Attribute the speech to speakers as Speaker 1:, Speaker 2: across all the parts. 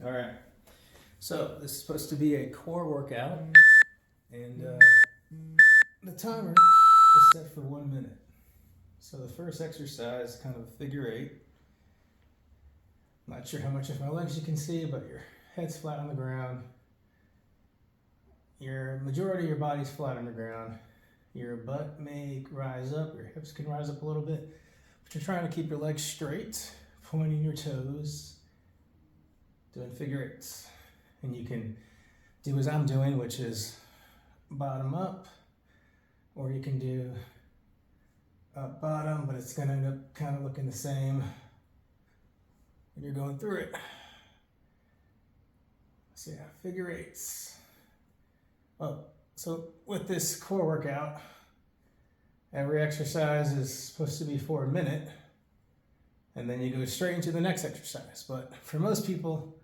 Speaker 1: All right. So this is supposed to be a core workout, and the timer is set for 1 minute. So the first exercise, kind of a figure eight. Not sure how much of my legs you can see, but your head's flat on the ground. Your majority of your body's flat on the ground. Your butt may rise up, your hips can rise up a little bit, but you're trying to keep your legs straight, pointing your toes, doing figure eights. And you can do as I'm doing, which is bottom up, or you can do up bottom, but it's gonna end up kind of looking the same when you're going through it. So yeah, figure eights. Oh, so with this core workout, every exercise is supposed to be for a minute, and then you go straight into the next exercise. But for most people,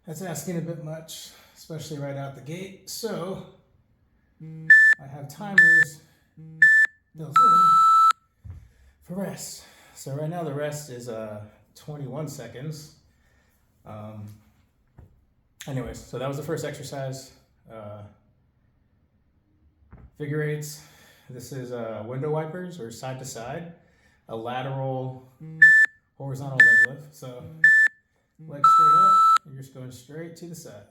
Speaker 1: that's asking a bit much, especially right out the gate. So I have timers built in for rest. So right now the rest is 21 seconds. Anyways, so that was the first exercise. Figure eights. This is window wipers or side to side, a lateral horizontal leg lift. So legs straight up, and you're just going straight to the side.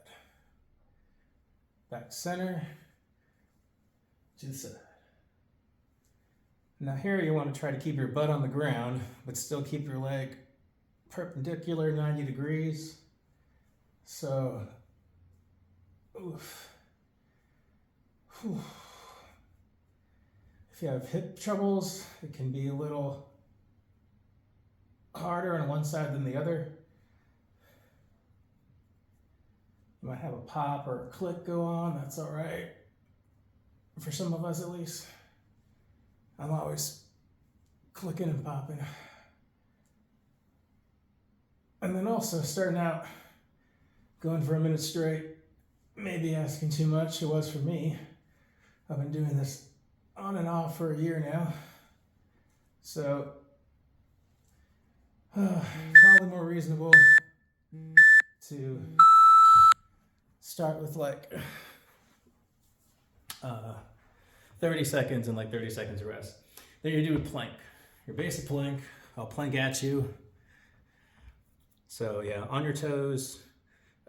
Speaker 1: Back center, to the side. Now here you want to try to keep your butt on the ground, but still keep your leg perpendicular 90 degrees. So, oof. Whew. If you have hip troubles, it can be a little harder on one side than the other. You might have a pop or a click go on, that's all right. For some of us at least. I'm always clicking and popping. And then also starting out, going for a minute straight, maybe asking too much. It was for me. I've been doing this on and off for a year now. So, probably more reasonable to start with like 30 seconds and like 30 seconds of rest. Then you do a plank. Your basic plank, I'll plank at you. So yeah, on your toes,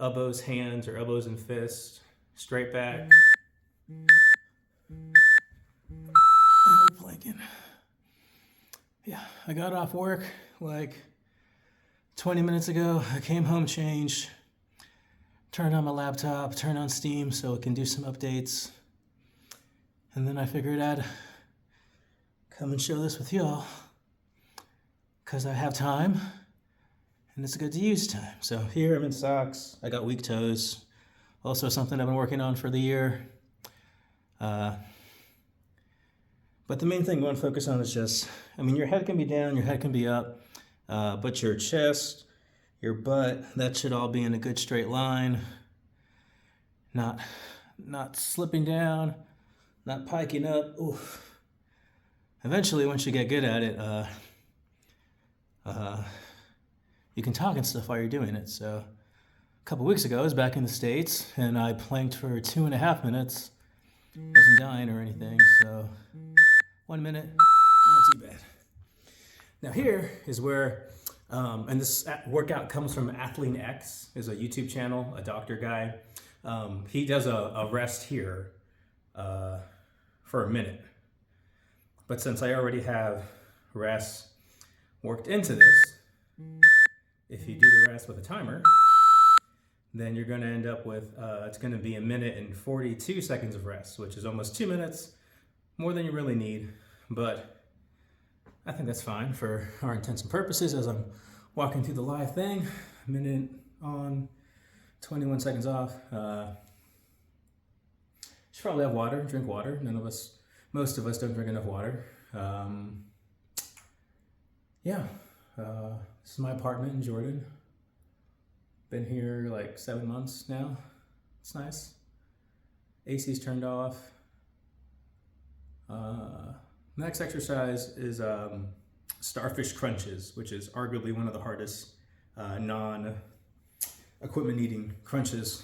Speaker 1: elbows, hands, or elbows and fists, straight back. And we're planking. Yeah, I got off work like 20 minutes ago. I came home, changed, turned on my laptop, turned on Steam so it can do some updates. And then I figured I'd come and show this with y'all because I have time and it's good to use time. So here I'm in socks. I got weak toes. Also something I've been working on for the year. But the main thing I want to focus on is just, your head can be down, your head can be up, but your chest, your butt, that should all be in a good straight line. Not slipping down, not piking up. Oof. Eventually, once you get good at it, you can talk and stuff while you're doing it. So a couple weeks ago, I was back in the States, and I planked for 2.5 minutes. Wasn't dying or anything, so 1 minute, not too bad. Now here is where, and this workout comes from Athlean X, is a YouTube channel, a doctor guy. He does a rest here for a minute. But since I already have rest worked into this, if you do the rest with a timer, then you're going to end up with, it's going to be 1 minute and 42 seconds of rest, which is almost 2 minutes, more than you really need. But I think that's fine for our intents and purposes as I'm walking through the live thing. 1 minute on, 21 seconds off. Should probably have water, drink water. Most of us don't drink enough water. This is my apartment in Jordan. Been here like 7 months now. It's nice. AC's turned off. Next exercise is starfish crunches, which is arguably one of the hardest equipment needing crunches.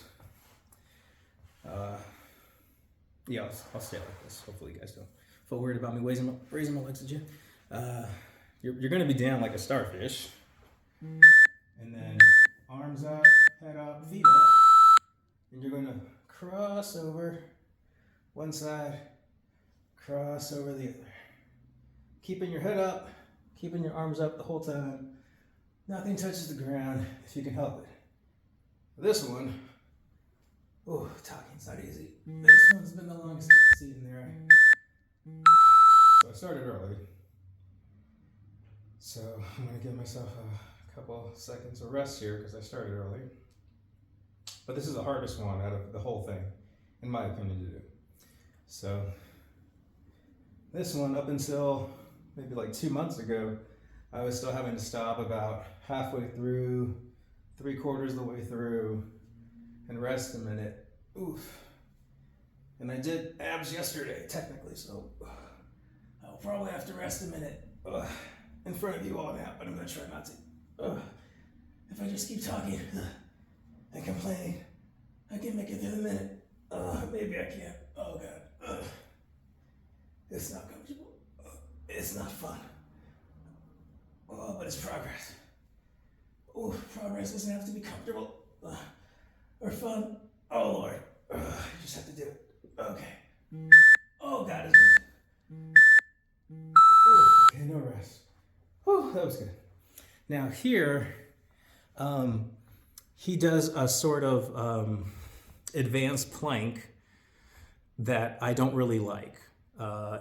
Speaker 1: Yeah, I'll stay like this. Hopefully you guys don't feel worried about me raising my legs at you. You're gonna be down like a starfish. And then arms up, head up, feet up. And you're gonna cross over one side, cross over the other. Keeping your head up, keeping your arms up the whole time. Nothing touches the ground if you can help it. This one, oh, talking's not easy. This one's been the longest seat in there. So I started early. So I'm gonna give myself a couple seconds of rest here because I started early. But this is the hardest one out of the whole thing, in my opinion, to do. So this one, up until maybe like 2 months ago, I was still having to stop about halfway through, 3/4 of the way through, and rest a minute. Oof. And I did abs yesterday, technically, so I'll probably have to rest a minute in front of you all now, but I'm gonna try not to. If I just keep talking and complaining, I can make it through the minute. Maybe I can't. Oh God. It's not comfortable. It's not fun. But it's progress. Progress doesn't have to be comfortable or fun. Oh Lord, you just have to do it. Okay. Oh God, it's good. Okay, no rest. That was good. Now here, he does a sort of advanced plank that I don't really like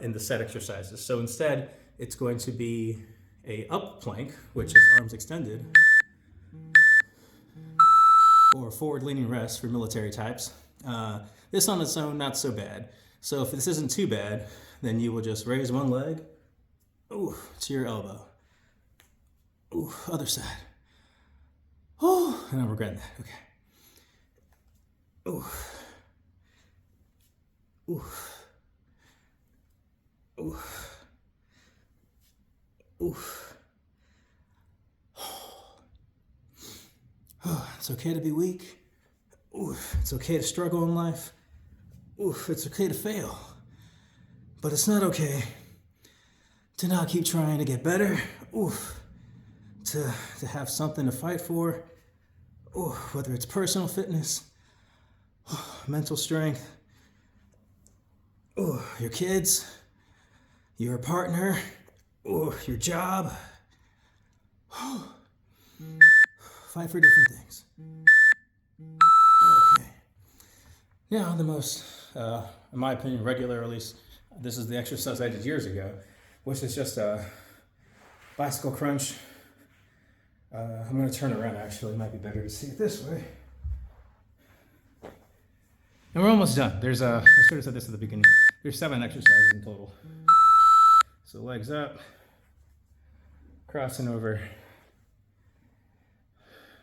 Speaker 1: in the set exercises. So instead, it's going to be a up plank, which is arms extended, or forward leaning rest for military types. This on its own, not so bad. So if this isn't too bad, then you will just raise one leg, to your elbow. Other side. And I'm regretting that. Okay. It's okay to be weak. It's okay to struggle in life. It's okay to fail. But it's not okay to not keep trying to get better. To have something to fight for. Whether it's personal fitness, mental strength, your kids, your partner, your job. Fight for different things. Okay. Now the most, in my opinion, regular, or at least this is the exercise I did years ago, which is just a bicycle crunch. I'm going to turn around actually, it might be better to see it this way. And we're almost done. I should have said this at the beginning. There's 7 exercises in total. So legs up, crossing over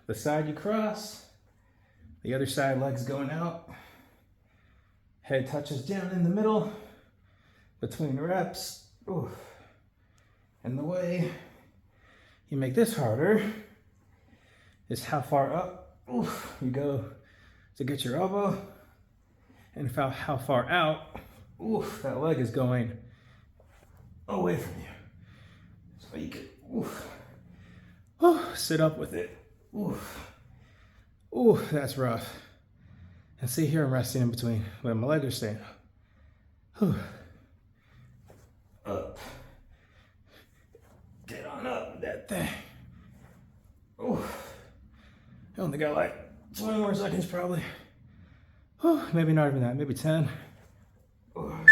Speaker 1: the side you cross, the other side legs going out, head touches down in the middle, between reps. And the way you make this harder is how far up you go to get your elbow, and how far out that leg is going away from you. So you can sit up with it. That's rough. And see here, I'm resting in between, but my legs are staying up. Get on up with that thing. I only got like 20 more seconds probably. Maybe not even that, maybe 10. Not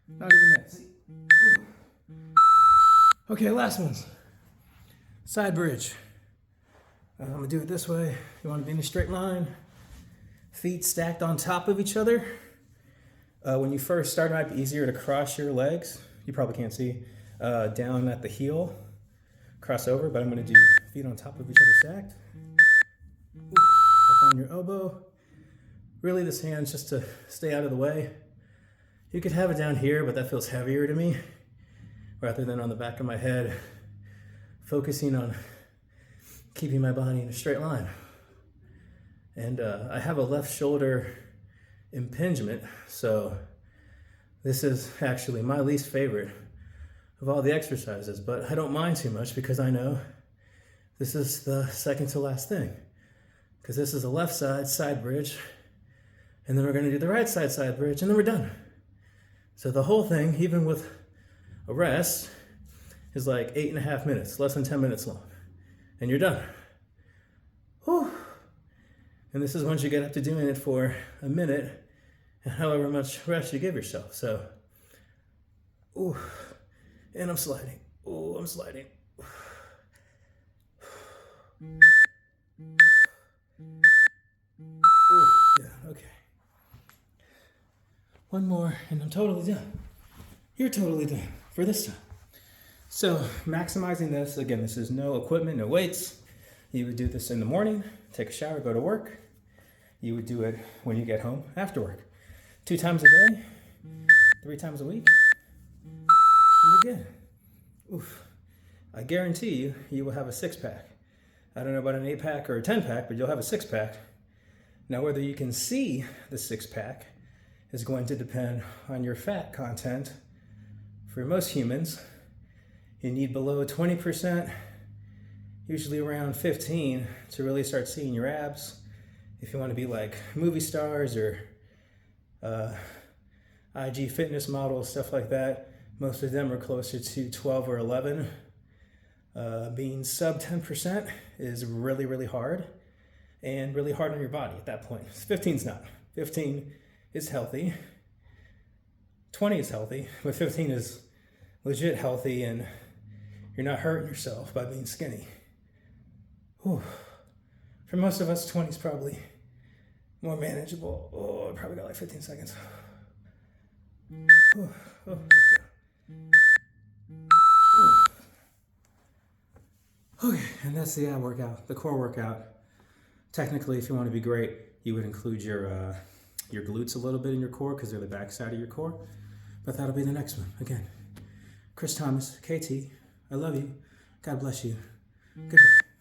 Speaker 1: even that, see? Okay, last ones. Side bridge. I'm gonna do it this way. You wanna be in a straight line. Feet stacked on top of each other. When you first start, it might be easier to cross your legs. You probably can't see. Down at the heel. Cross over, but I'm gonna do feet on top of each other stacked. Up on your elbow. Really, this hand's just to stay out of the way. You could have it down here, but that feels heavier to me, rather than on the back of my head, focusing on keeping my body in a straight line. And I have a left shoulder impingement, so this is actually my least favorite of all the exercises, but I don't mind too much because I know this is the second to last thing. Because this is a left side bridge, and then we're gonna do the right side bridge, and then we're done. So the whole thing, even with a rest, is like 8.5 minutes, less than 10 minutes long, and you're done. Whew. And this is once you get up to doing it for a minute, and however much rest you give yourself. So, ooh, and I'm sliding. Ooh, I'm sliding. Ooh, yeah, okay. One more, and I'm totally done. You're totally done for this time. So, maximizing this, again, this is no equipment, no weights. You would do this in the morning, take a shower, go to work. You would do it when you get home after work. 2 times a day, 3 times a week, and you're good. Oof. I guarantee you, you will have a 6-pack. I don't know about an 8-pack or a 10-pack, but you'll have a 6-pack. Now, whether you can see the 6-pack is going to depend on your fat content. For most humans, you need below 20%, usually around 15, to really start seeing your abs. If you want to be like movie stars or IG fitness models, stuff like that, most of them are closer to 12 or 11. Being sub 10% is really, really hard, and really hard on your body at that point. 15's not. 15 is healthy. 20 is healthy, but 15 is legit healthy, and you're not hurting yourself by being skinny. Whew. For most of us, 20 is probably more manageable. Oh, I probably got like 15 seconds. Oh, oh, okay, and that's the ab workout, the core workout. Technically, if you want to be great, you would include your glutes a little bit in your core because they're the back side of your core. But that'll be the next one. Again, Chris Thomas, KT, I love you. God bless you. Goodbye.